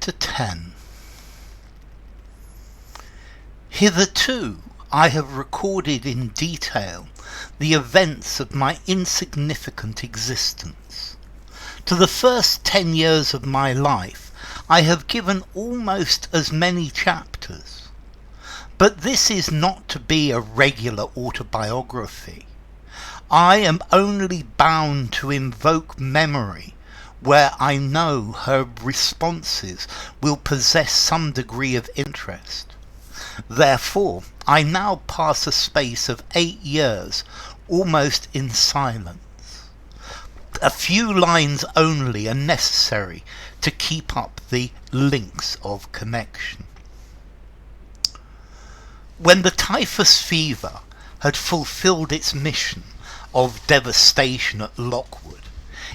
Chapter 10. Hitherto I have recorded in detail the events of my insignificant existence. To the first 10 years of my life I have given almost as many chapters. But this is not to be a regular autobiography. I am only bound to invoke memory where I know her responses will possess some degree of interest. Therefore, I now pass a space of 8 years almost in silence. A few lines only are necessary to keep up the links of connection. When the typhus fever had fulfilled its mission of devastation at Lowood,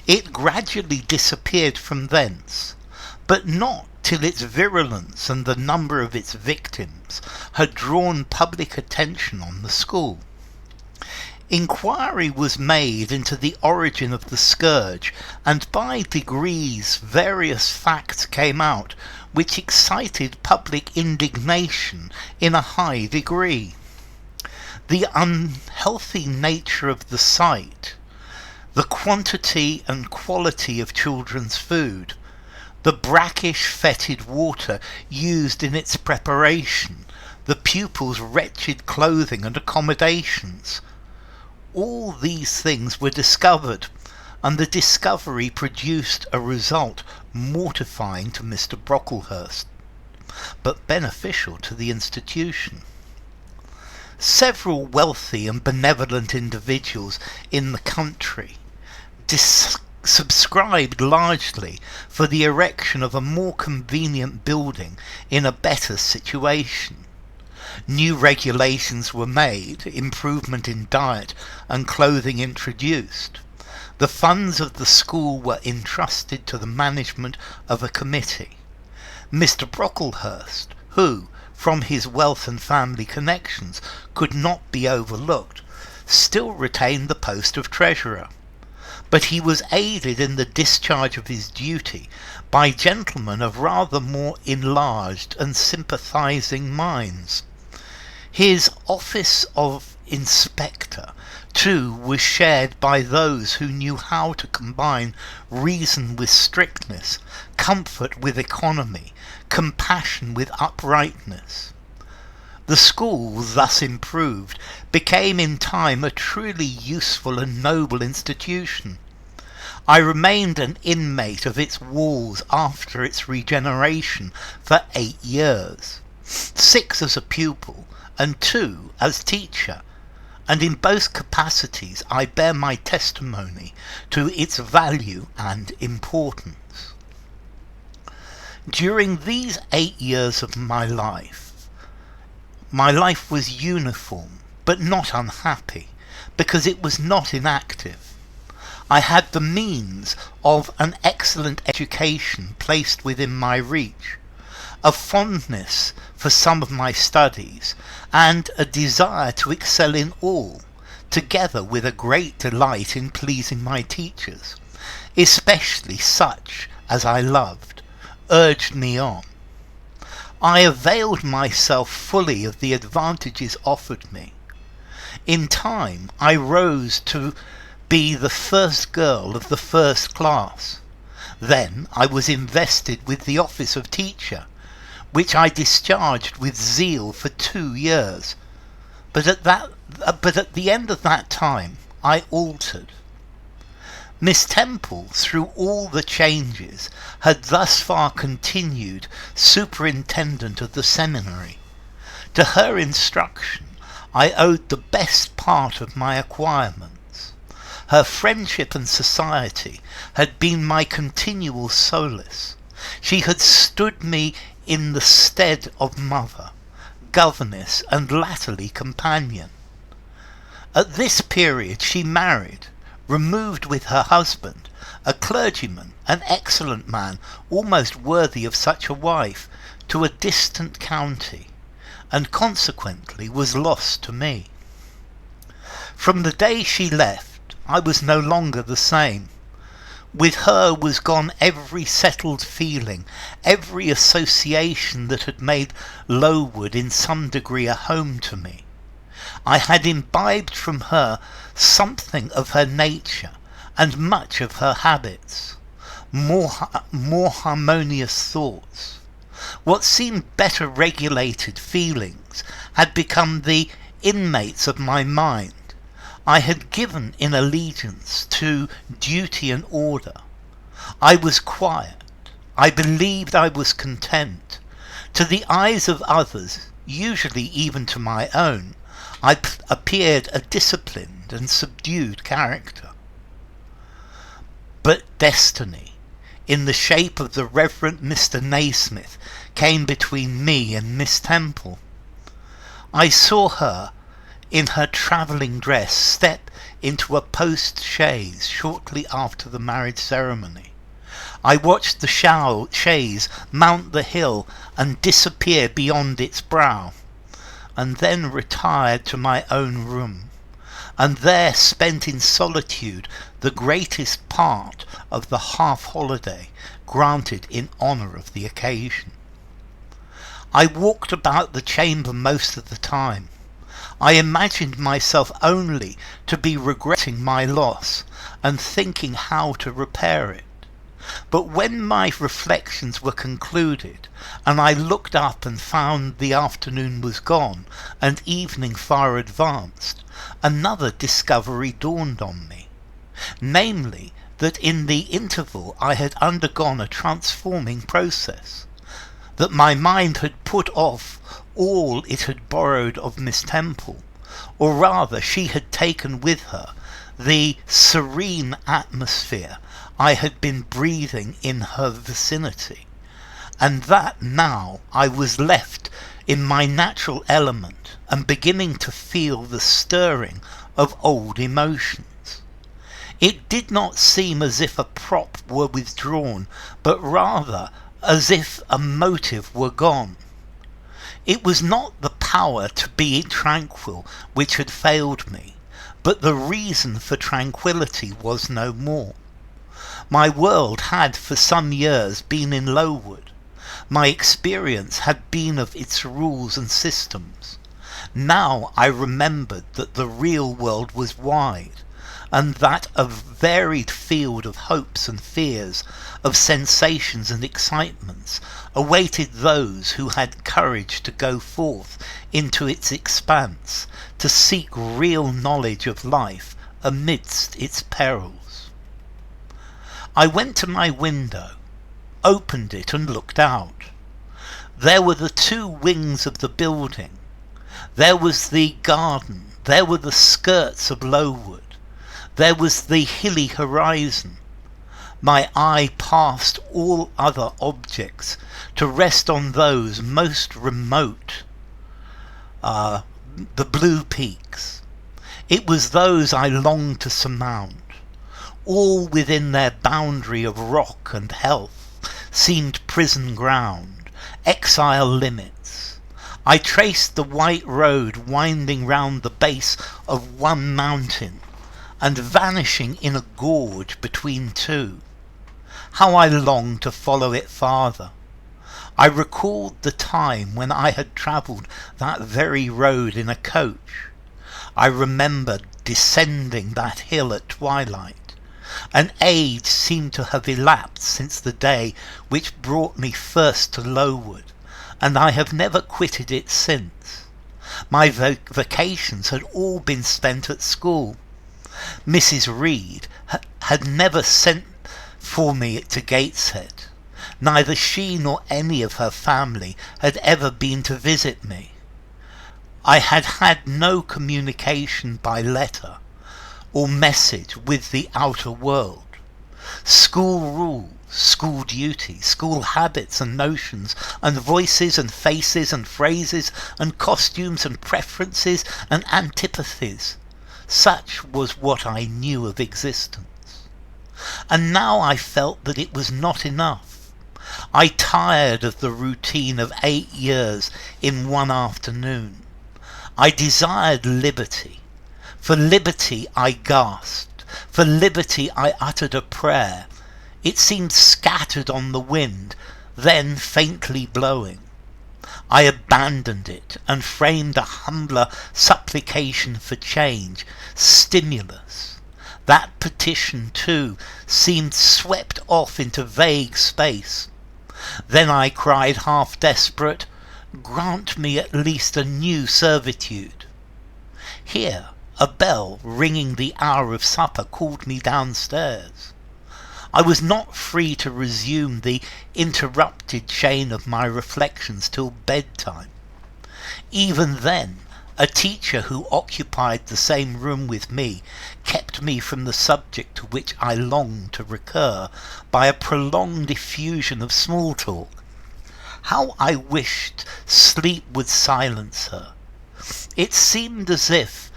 it gradually disappeared from thence, but not till its virulence and the number of its victims had drawn public attention on the school. Inquiry was made into the origin of the scourge, and by degrees various facts came out which excited public indignation in a high degree. The unhealthy nature of the site, the quantity and quality of children's food, the brackish fetid water used in its preparation, the pupils' wretched clothing and accommodations, all these things were discovered, and the discovery produced a result mortifying to Mr. Brocklehurst, but beneficial to the institution. Several wealthy and benevolent individuals in the country subscribed largely for the erection of a more convenient building in a better situation. New regulations were made, improvement in diet and clothing introduced. The funds of the school were entrusted to the management of a committee. Mr. Brocklehurst, who, from his wealth and family connections, could not be overlooked, still retained the post of treasurer. But he was aided in the discharge of his duty by gentlemen of rather more enlarged and sympathizing minds. His office of inspector, too, was shared by those who knew how to combine reason with strictness, comfort with economy, compassion with uprightness. The school, thus improved, became in time a truly useful and noble institution. I remained an inmate of its walls after its regeneration for 8 years, 6 as a pupil and 2 as teacher, and in both capacities I bear my testimony to its value and importance. During these 8 years of my life was uniform, but not unhappy, because it was not inactive. I had the means of an excellent education placed within my reach, a fondness for some of my studies, and a desire to excel in all, together with a great delight in pleasing my teachers, especially such as I loved, urged me on. I availed myself fully of the advantages offered me. In time I rose to be the first girl of the first class. Then I was invested with the office of teacher, which I discharged with zeal for 2 years. But at the end of that time I altered. Miss Temple, through all the changes, had thus far continued superintendent of the seminary. To her instruction I owed the best part of my acquirements. Her friendship and society had been my continual solace. She had stood me in the stead of mother, governess, and latterly companion. At this period she married, removed with her husband, a clergyman, an excellent man, almost worthy of such a wife, to a distant county, and consequently was lost to me. From the day she left, I was no longer the same. With her was gone every settled feeling, every association that had made Lowood in some degree a home to me. I had imbibed from her something of her nature and much of her habits, more harmonious thoughts. What seemed better regulated feelings had become the inmates of my mind. I had given in allegiance to duty and order. I was quiet. I believed I was content. To the eyes of others, usually even to my own, I appeared a disciplined and subdued character. But destiny, in the shape of the Reverend Mr. Naismith, came between me and Miss Temple. I saw her, in her travelling dress, step into a post-chaise shortly after the marriage ceremony. I watched the chaise mount the hill and disappear beyond its brow, and then retired to my own room, and there spent in solitude the greatest part of the half-holiday granted in honour of the occasion. I walked about the chamber most of the time. I imagined myself only to be regretting my loss and thinking how to repair it. But when my reflections were concluded, and I looked up and found the afternoon was gone and evening far advanced, another discovery dawned on me, namely, that in the interval I had undergone a transforming process, that my mind had put off all it had borrowed of Miss Temple, or rather she had taken with her the serene atmosphere I had been breathing in her vicinity, and that now I was left in my natural element and beginning to feel the stirring of old emotions. It did not seem as if a prop were withdrawn, but rather as if a motive were gone. It was not the power to be tranquil which had failed me, but the reason for tranquillity was no more. My world had for some years been in Lowood. My experience had been of its rules and systems. Now I remembered that the real world was wide, and that a varied field of hopes and fears, of sensations and excitements, awaited those who had courage to go forth into its expanse, to seek real knowledge of life amidst its perils. I went to my window, opened it and looked out. There were the two wings of the building. There was the garden. There were the skirts of Lowood. There was the hilly horizon. My eye passed all other objects to rest on those most remote, the blue peaks. It was those I longed to surmount. All within their boundary of rock and health seemed prison ground, exile limits. I traced the white road winding round the base of one mountain and vanishing in a gorge between two. How I longed to follow it farther. I recalled the time when I had travelled that very road in a coach. I remembered descending that hill at twilight. An age seemed to have elapsed since the day which brought me first to Lowood, and I have never quitted it since. My vacations had all been spent at school. Mrs. Reed had never sent for me to Gateshead. Neither she nor any of her family had ever been to visit me. I had had no communication by letter or message with the outer world. School rules, school duty, school habits and notions, and voices and faces and phrases and costumes and preferences and antipathies. Such was what I knew of existence. And now I felt that it was not enough. I tired of the routine of 8 years in one afternoon. I desired liberty. For liberty I gasped. For liberty I uttered a prayer. It seemed scattered on the wind, then faintly blowing. I abandoned it and framed a humbler supplication for change, stimulus. That petition, too, seemed swept off into vague space. Then I cried, half desperate, "Grant me at least a new servitude." Here a bell ringing the hour of supper called me downstairs. I was not free to resume the interrupted chain of my reflections till bedtime. Even then, a teacher who occupied the same room with me kept me from the subject to which I longed to recur by a prolonged effusion of small talk. How I wished sleep would silence her. It seemed as if,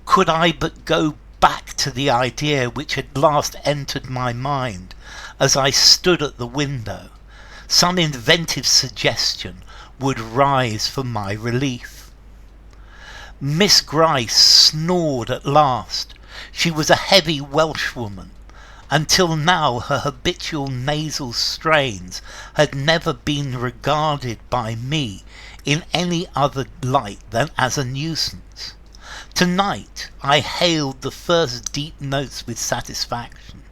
could I but go back to the idea which had last entered my mind as I stood at the window, some inventive suggestion would rise for my relief. Miss Gryce snored at last. She was a heavy Welshwoman. Until now her habitual nasal strains had never been regarded by me in any other light than as a nuisance. Tonight I hailed the first deep notes with satisfaction.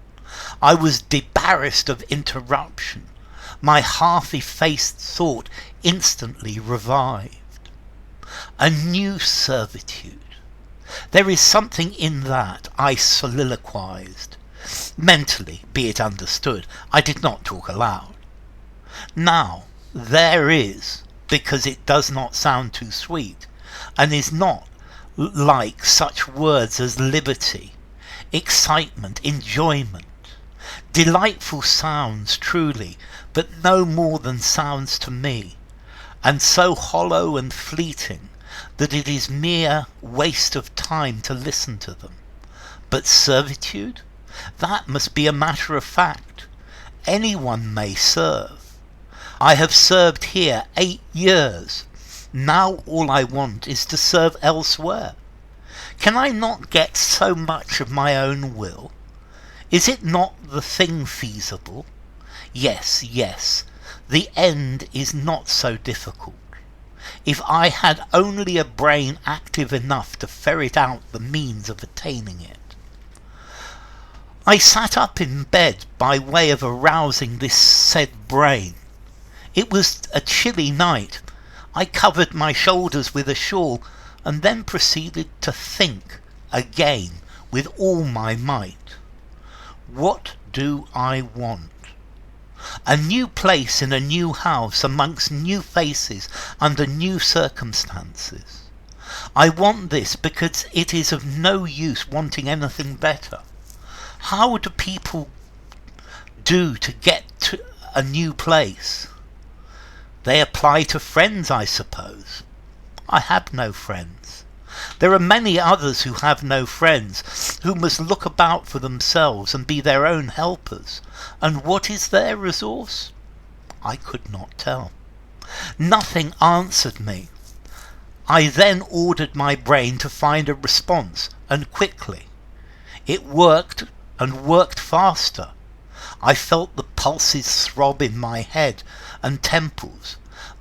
I was debarrassed of interruption. My half-effaced thought instantly revived. A new servitude. There is something in that, I soliloquized. Mentally, be it understood, I did not talk aloud. Now, there is, because it does not sound too sweet, and is not like such words as liberty, excitement, enjoyment. Delightful sounds, truly, but no more than sounds to me, and so hollow and fleeting that it is mere waste of time to listen to them. But servitude? That must be a matter of fact. Anyone may serve. I have served here 8 years. Now all I want is to serve elsewhere. Can I not get so much of my own will? Is it not the thing feasible? Yes, yes, the end is not so difficult. If I had only a brain active enough to ferret out the means of attaining it. I sat up in bed by way of arousing this said brain. It was a chilly night. I covered my shoulders with a shawl and then proceeded to think again with all my might. What do I want? A new place in a new house amongst new faces under new circumstances. I want this because it is of no use wanting anything better. How do people do to get to a new place? They apply to friends, I suppose. I have no friends. There are many others who have no friends, who must look about for themselves and be their own helpers. And what is their resource? I could not tell. Nothing answered me. I then ordered my brain to find a response, and quickly. It worked, and worked faster. I felt the pulses throb in my head and temples,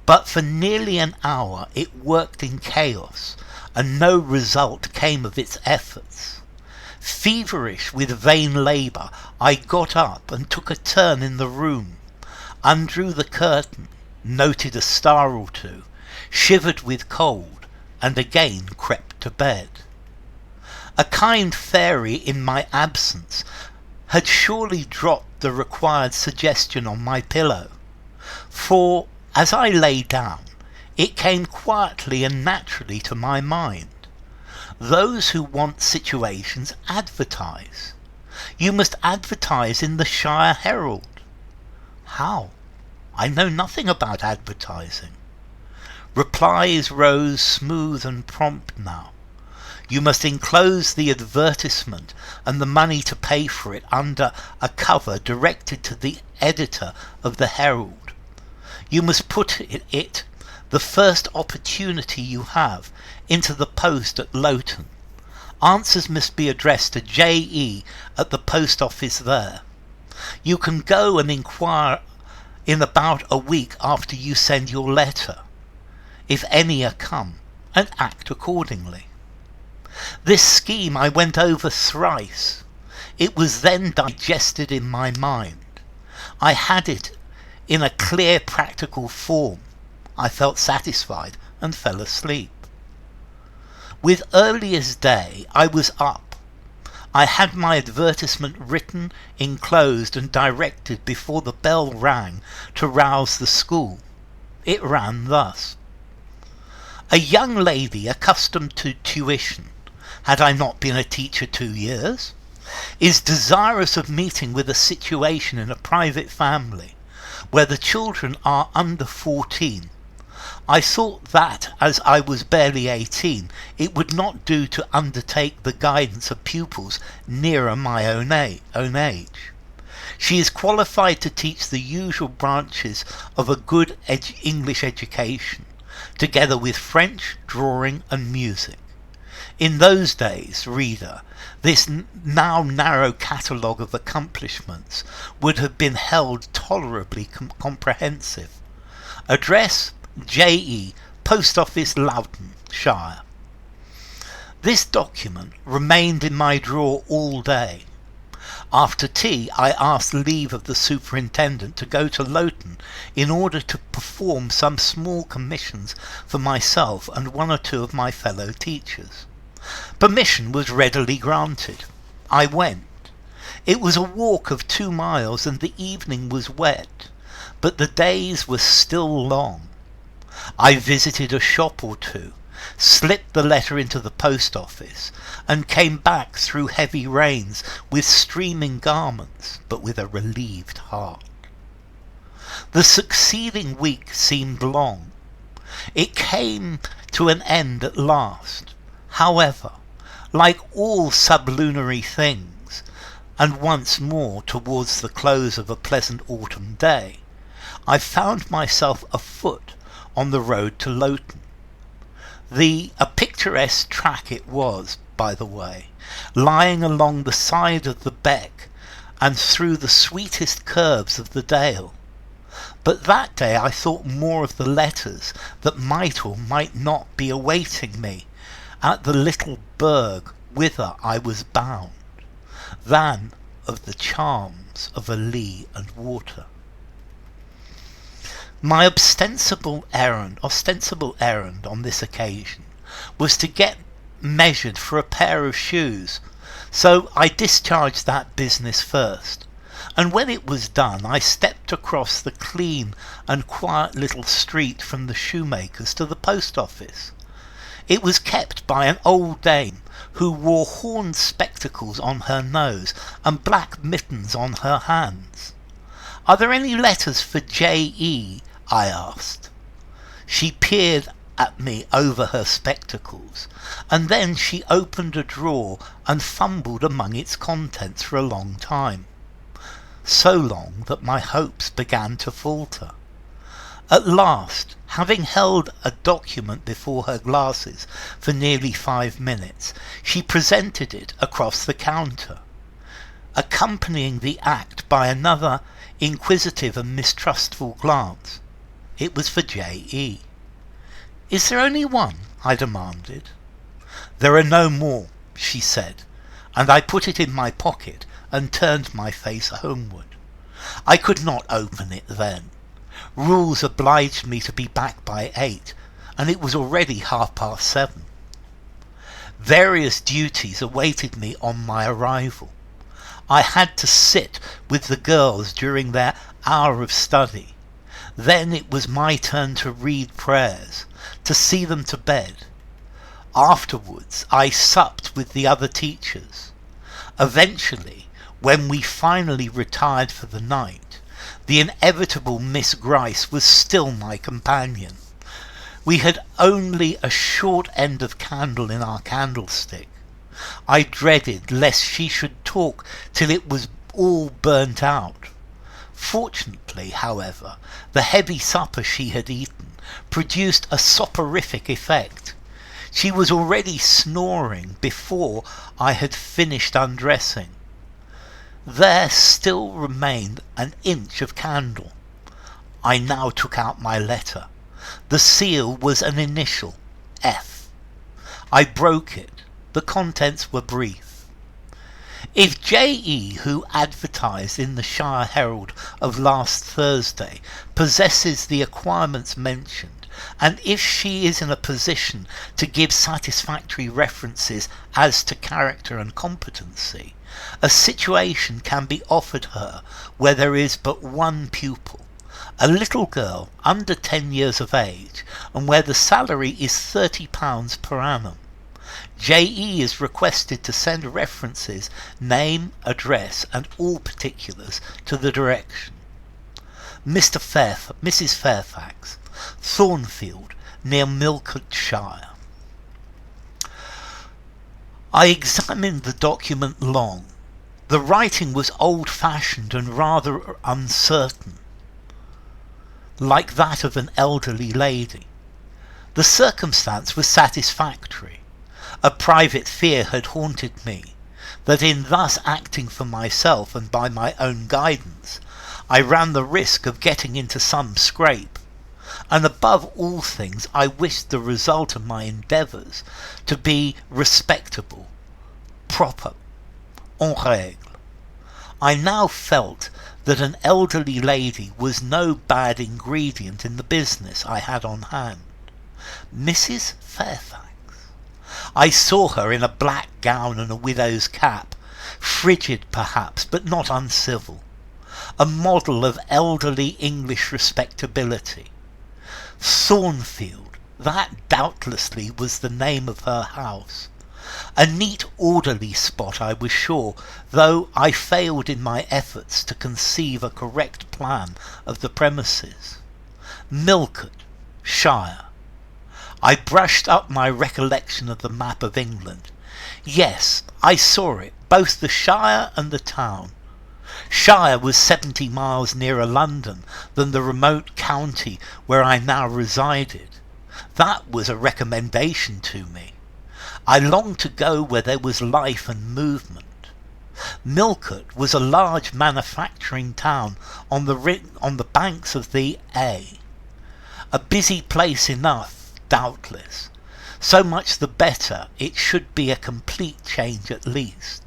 but for nearly an hour it worked in chaos, and no result came of its efforts. Feverish with vain labour, I got up and took a turn in the room, undrew the curtain, noted a star or two, shivered with cold, and again crept to bed. A kind fairy in my absence had surely dropped the required suggestion on my pillow, for as I lay down it came quietly and naturally to my mind. Those who want situations advertise. You must advertise in the Shire Herald. How? I know nothing about advertising. Replies rose smooth and prompt now. You must enclose the advertisement and the money to pay for it under a cover directed to the editor of the Herald. You must put it the first opportunity you have into the post at Lowton. Answers must be addressed to J.E. at the post office there. You can go and inquire in about a week after you send your letter, if any are come, and act accordingly. This scheme I went over thrice. It was then digested in my mind. I had it in a clear practical form. I felt satisfied and fell asleep. With early as day I was up. I had my advertisement written, enclosed and directed before the bell rang to rouse the school. It ran thus: a young lady accustomed to tuition, had I not been a teacher 2 years, is desirous of meeting with a situation in a private family where the children are under 14. I thought that, as I was barely 18, it would not do to undertake the guidance of pupils nearer my own age. She is qualified to teach the usual branches of a good English education, together with French, drawing and music. In those days, reader, this now narrow catalogue of accomplishments would have been held tolerably comprehensive. Address: J.E., Post Office, Loughton, Shire. This document remained in my drawer all day. After tea I asked leave of the superintendent to go to Loughton in order to perform some small commissions for myself and 1 or 2 of my fellow teachers. Permission was readily granted. I went. It was a walk of 2 miles and the evening was wet, but the days were still long. I visited a shop or 2, slipped the letter into the post office, and came back through heavy rains with streaming garments, but with a relieved heart. The succeeding week seemed long. It came to an end at last. However, like all sublunary things, and once more towards the close of a pleasant autumn day, I found myself afoot on the road to Loughton. A picturesque track it was, by the way, lying along the side of the beck and through the sweetest curves of the dale. But that day I thought more of the letters that might or might not be awaiting me at the little burg whither I was bound, than of the charms of a lea and water. My ostensible errand on this occasion was to get measured for a pair of shoes, so I discharged that business first, and when it was done I stepped across the clean and quiet little street from the shoemaker's to the post office. It was kept by an old dame who wore horn spectacles on her nose and black mittens on her hands. "Are there any letters for J.E.?" I asked. She peered at me over her spectacles, and then she opened a drawer and fumbled among its contents for a long time. So long that my hopes began to falter. At last, having held a document before her glasses for nearly 5 minutes, she presented it across the counter, accompanying the act by another inquisitive and mistrustful glance. It was for J.E. "Is there only one?" I demanded. "There are no more," she said, and I put it in my pocket and turned my face homeward. I could not open it then. Rules obliged me to be back by 8, and it was already 7:30. Various duties awaited me on my arrival. I had to sit with the girls during their hour of study. Then it was my turn to read prayers, to see them to bed. Afterwards I supped with the other teachers. Eventually, when we finally retired for the night, the inevitable Miss Gryce was still my companion. We had only a short end of candle in our candlestick. I dreaded lest she should talk till it was all burnt out. Fortunately, however, the heavy supper she had eaten produced a soporific effect. She was already snoring before I had finished undressing. There still remained an inch of candle. I now took out my letter. The seal was an initial, F. I broke it. The contents were brief. If J.E., who advertised in the Shire Herald of last Thursday, possesses the acquirements mentioned, and if she is in a position to give satisfactory references as to character and competency, a situation can be offered her where there is but one pupil, a little girl under 10 years of age, and where the salary is £30 per annum. J.E. is requested to send references, name, address, and all particulars to the direction. Mrs. Fairfax, Thornfield, near Milfordshire. I examined the document long. The writing was old-fashioned and rather uncertain, like that of an elderly lady. The circumstance was satisfactory. A private fear had haunted me, that in thus acting for myself and by my own guidance, I ran the risk of getting into some scrape, and above all things I wished the result of my endeavours to be respectable, proper, en règle. I now felt that an elderly lady was no bad ingredient in the business I had on hand. Mrs. Fairfax. I saw her in a black gown and a widow's cap, frigid perhaps, but not uncivil, a model of elderly English respectability. Thornfield, that doubtlessly was the name of her house. A neat, orderly spot, I was sure, though I failed in my efforts to conceive a correct plan of the premises. Milford, Shire. I brushed up my recollection of the map of England. Yes, I saw it, both the Shire and the town. Shire was 70 miles nearer London than the remote county where I now resided. That was a recommendation to me. I longed to go where there was life and movement. Milford was a large manufacturing town on the banks of the Eyre. A busy place enough, doubtless. So much the better, it should be a complete change at least.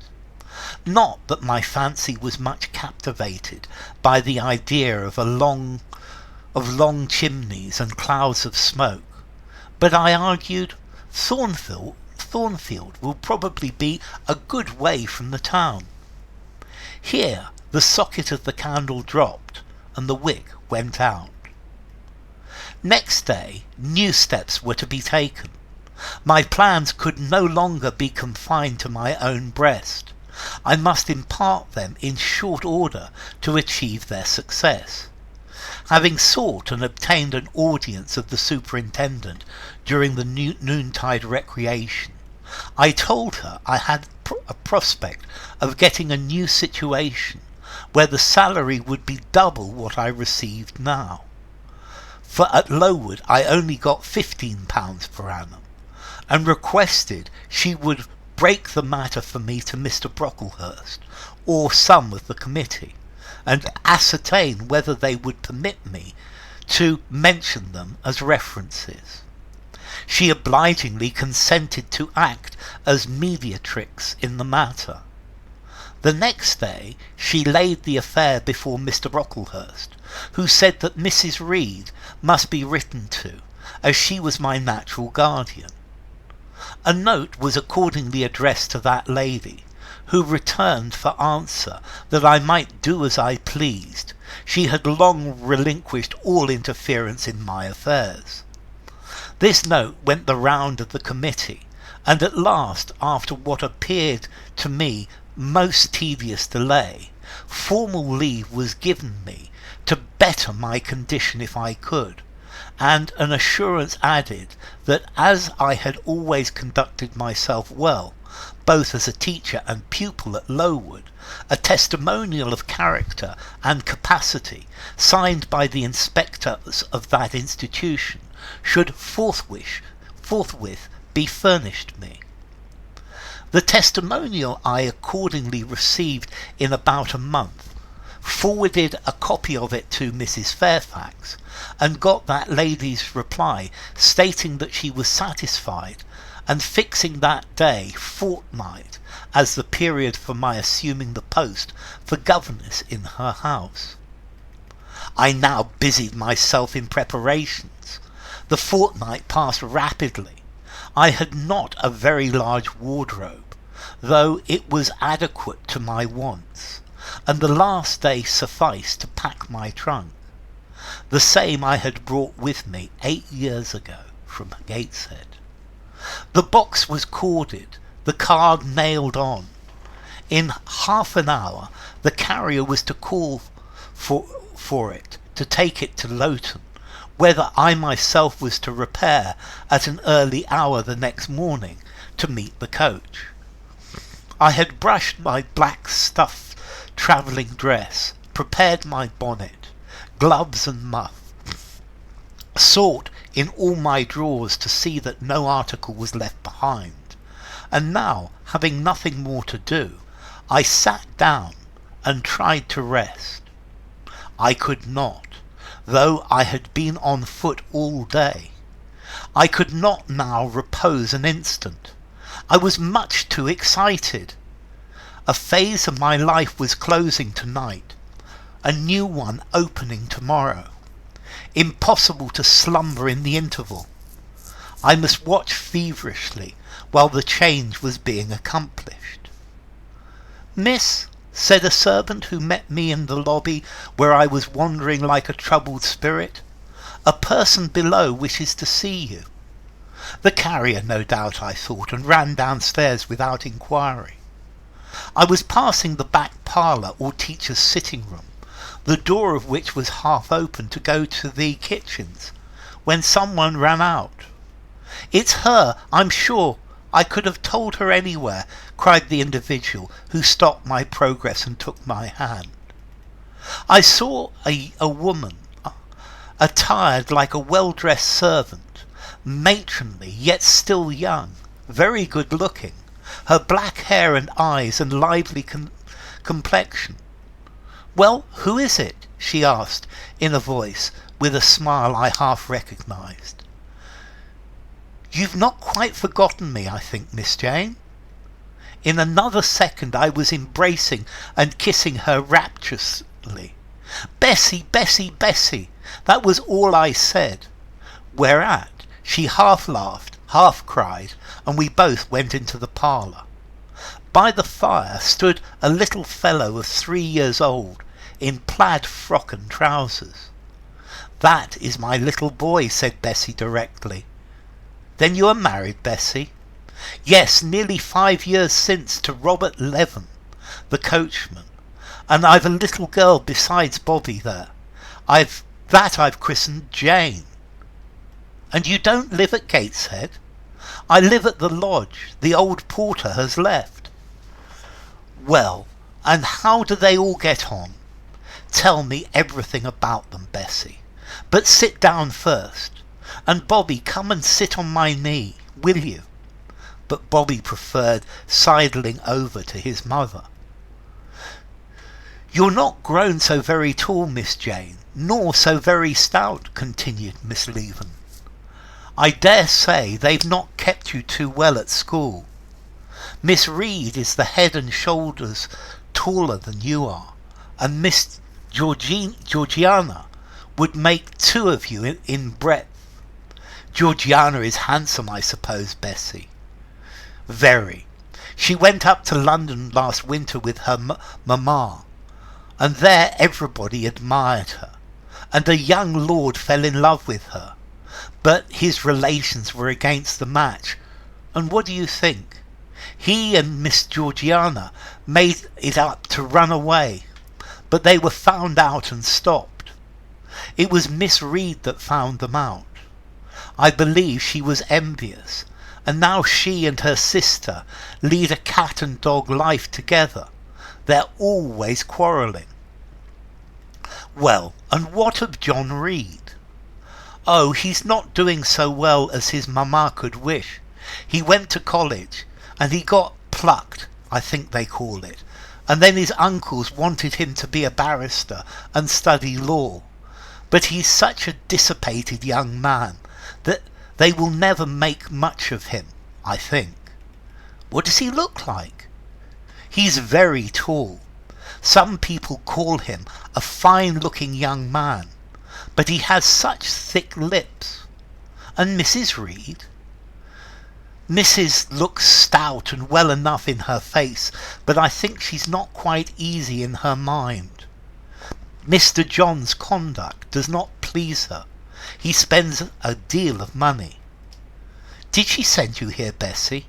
Not that my fancy was much captivated by the idea of long chimneys and clouds of smoke, but I argued, Thornfield will probably be a good way from the town. Here the socket of the candle dropped, and the wick went out. Next day, new steps were to be taken. My plans could no longer be confined to my own breast. I must impart them in short order to achieve their success. Having sought and obtained an audience of the superintendent during the noontide recreation, I told her I had a prospect of getting a new situation where the salary would be double what I received now. For at Lowood I only got £15 per annum, and requested she would break the matter for me to Mr. Brocklehurst, or some of the committee, and ascertain whether they would permit me to mention them as references. She obligingly consented to act as mediatrix in the matter. The next day she laid the affair before Mr. Brocklehurst, who said that Mrs. Reed must be written to, as she was my natural guardian. A note was accordingly addressed to that lady, who returned for answer that I might do as I pleased. She had long relinquished all interference in my affairs. This note went the round of the committee, and at last, after what appeared to me most tedious delay, formal leave was given me to better my condition if I could, and an assurance added that as I had always conducted myself well, both as a teacher and pupil at Lowood, a testimonial of character and capacity signed by the inspectors of that institution should forthwith be furnished me. The testimonial I accordingly received in about a month, forwarded a copy of it to Mrs. Fairfax, and got that lady's reply stating that she was satisfied, and fixing that day fortnight as the period for my assuming the post for governess in her house. I now busied myself in preparations. The fortnight passed rapidly. I had not a very large wardrobe, though it was adequate to my wants, and the last day sufficed to pack my trunk. The same I had brought with me 8 years ago from Gateshead. The box was corded, the card nailed on. In half an hour the carrier was to call for it, to take it to Lowton, whether I myself was to repair at an early hour the next morning to meet the coach. I had brushed my black stuff travelling dress, prepared my bonnet, gloves and muff, sought in all my drawers to see that no article was left behind, and now, having nothing more to do, I sat down and tried to rest. I could not, though I had been on foot all day. I could not now repose an instant. I was much too excited. A phase of my life was closing tonight, a new one opening tomorrow. Impossible to slumber in the interval. I must watch feverishly while the change was being accomplished. "Miss," said a servant who met me in the lobby where I was wandering like a troubled spirit, "a person below wishes to see you." The carrier, no doubt, I thought, and ran downstairs without inquiry. I was passing the back parlour or teacher's sitting room, the door of which was half open to go to the kitchens, when someone ran out. "It's her, I'm sure. I could have told her anywhere," cried the individual who stopped my progress and took my hand. I saw a woman, attired like a well-dressed servant, matronly yet still young, very good-looking, her black hair and eyes and lively complexion. "Well, who is it?" she asked in a voice with a smile I half recognised. "You've not quite forgotten me, I think, Miss Jane?" In another second I was embracing and kissing her rapturously. "Bessie, Bessie, Bessie!" That was all I said, whereat she half laughed, half cried, and we both went into the parlour. By the fire stood a little fellow of 3 years old, in plaid frock and trousers. "That is my little boy," said Bessie directly. "Then you are married, Bessie?" "Yes, nearly 5 years since, to Robert Leven, the coachman, and I've a little girl besides Bobby there. I've christened Jane." "And you don't live at Gateshead?" "I live at the lodge. The old porter has left." "Well, and how do they all get on? Tell me everything about them, Bessie. But sit down first. And Bobby, come and sit on my knee, will you?" But Bobby preferred sidling over to his mother. "You're not grown so very tall, Miss Jane, nor so very stout," continued Miss Leven. "I dare say they've not kept you too well at school. Miss Reed is the head and shoulders taller than you are, and Miss Georgiana would make 2 of you in breadth. Georgiana is handsome, I suppose, Bessie?" "Very. She went up to London last winter with her mamma, and there everybody admired her, and a young lord fell in love with her, but his relations were against the match, and what do you think? He and Miss Georgiana made it up to run away, but they were found out and stopped. It was Miss Reed that found them out. I believe she was envious, and now she and her sister lead a cat and dog life together. They're always quarrelling." "Well, and what of John Reed?" "Oh, he's not doing so well as his mamma could wish. He went to college, and he got plucked, I think they call it, and then his uncles wanted him to be a barrister and study law. But he's such a dissipated young man that they will never make much of him, I think. What does he look like? He's very tall. Some people call him a fine-looking young man, but he has such thick lips. And Mrs. Reed? Mrs. looks stout and well enough in her face, but I think she's not quite easy in her mind. Mr. John's conduct does not please her. He spends a deal of money. Did she send you here, Bessie?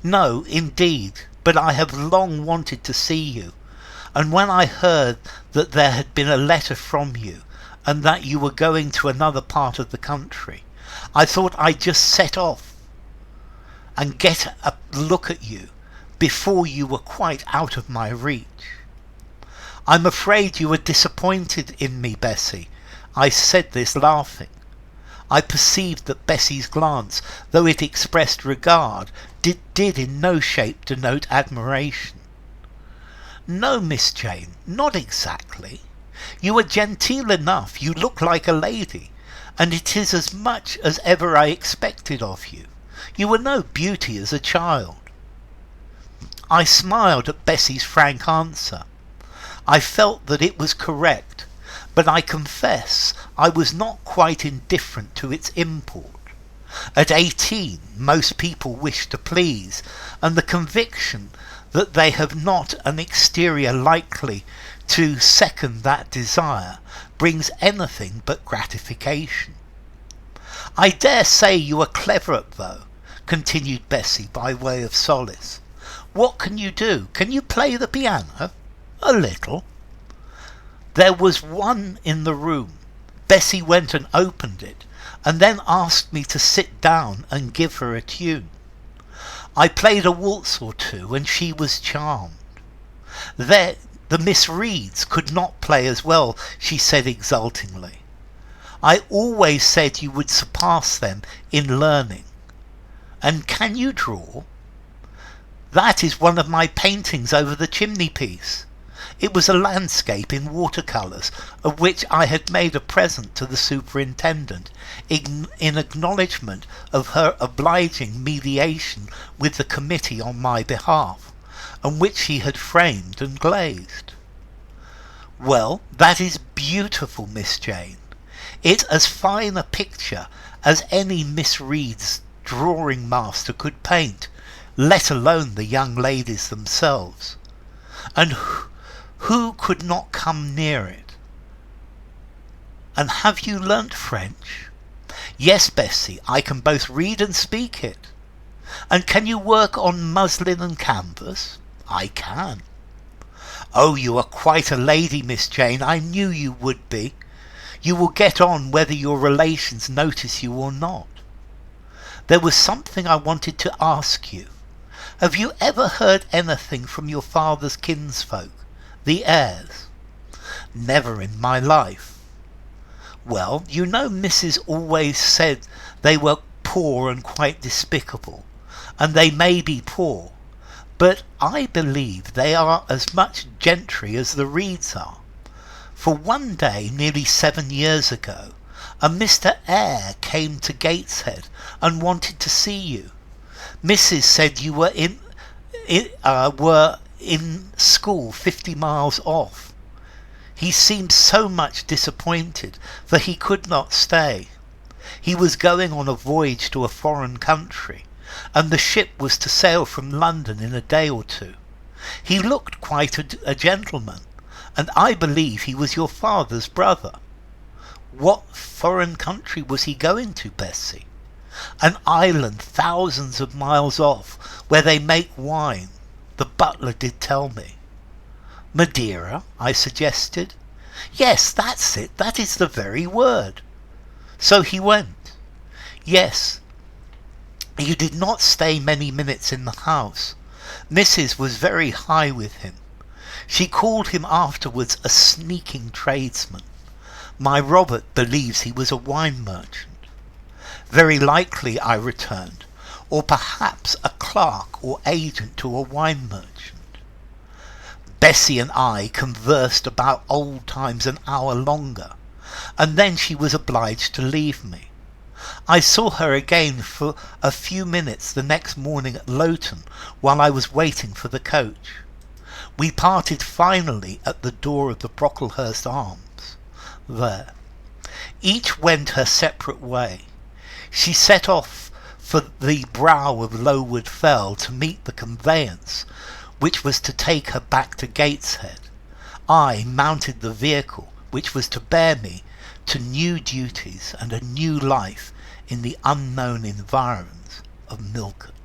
No, indeed, but I have long wanted to see you, and when I heard that there had been a letter from you, and that you were going to another part of the country, I thought I'd just set off and get a look at you before you were quite out of my reach. I'm afraid you were disappointed in me, Bessie. I said this laughing. I perceived that Bessie's glance, though it expressed regard, did in no shape denote admiration. No, Miss Jane, not exactly. You are genteel enough, you look like a lady, and it is as much as ever I expected of you. You were no beauty as a child. I smiled at Bessie's frank answer. I felt that it was correct, but I confess I was not quite indifferent to its import. At 18, most people wish to please, and the conviction that they have not an exterior likely to second that desire brings anything but gratification. I dare say you are clever, though, continued Bessie by way of solace. What can you do? Can you play the piano? A little. There was one in the room. Bessie went and opened it, and then asked me to sit down and give her a tune. I played a waltz or two, and she was charmed. The Miss Reeds could not play as well, she said exultingly. I always said you would surpass them in learning. And can you draw? That is one of my paintings over the chimney-piece. It was a landscape in watercolours, of which I had made a present to the superintendent, in acknowledgment of her obliging mediation with the committee on my behalf, and which she had framed and glazed. Well, that is beautiful, Miss Jane. It's as fine a picture as any Miss Reed's drawing master could paint, let alone the young ladies themselves. And who could not come near it? And have you learnt French? Yes, Bessie, I can both read and speak it. And can you work on muslin and canvas? I can. Oh, you are quite a lady, Miss Jane. I knew you would be. You will get on whether your relations notice you or not. There was something I wanted to ask you. Have you ever heard anything from your father's kinsfolk, the Eyres? Never in my life. Well, you know Mrs. always said they were poor and quite despicable, and they may be poor, but I believe they are as much gentry as the Reeds are. For one day, nearly 7 years ago, a Mr. Eyre came to Gateshead and wanted to see you. Mrs. said you were in school 50 miles off. He seemed so much disappointed, for he could not stay. He was going on a voyage to a foreign country, and the ship was to sail from London in a day or two. He looked quite a gentleman, and I believe he was your father's brother. What foreign country was he going to, Bessie? An island thousands of miles off, where they make wine, the butler did tell me. Madeira, I suggested. Yes, that's it, that is the very word. So he went. Yes. You did not stay many minutes in the house. Mrs. was very high with him. She called him afterwards a sneaking tradesman. My Robert believes he was a wine merchant. Very likely, I returned, or perhaps a clerk or agent to a wine merchant. Bessie and I conversed about old times an hour longer, and then she was obliged to leave me. I saw her again for a few minutes the next morning at Lowton while I was waiting for the coach. We parted finally at the door of the Brocklehurst Arms. There. Each went her separate way. She set off for the brow of Lowood Fell to meet the conveyance which was to take her back to Gateshead. I mounted the vehicle which was to bear me to new duties and a new life in the unknown environs of Millcote.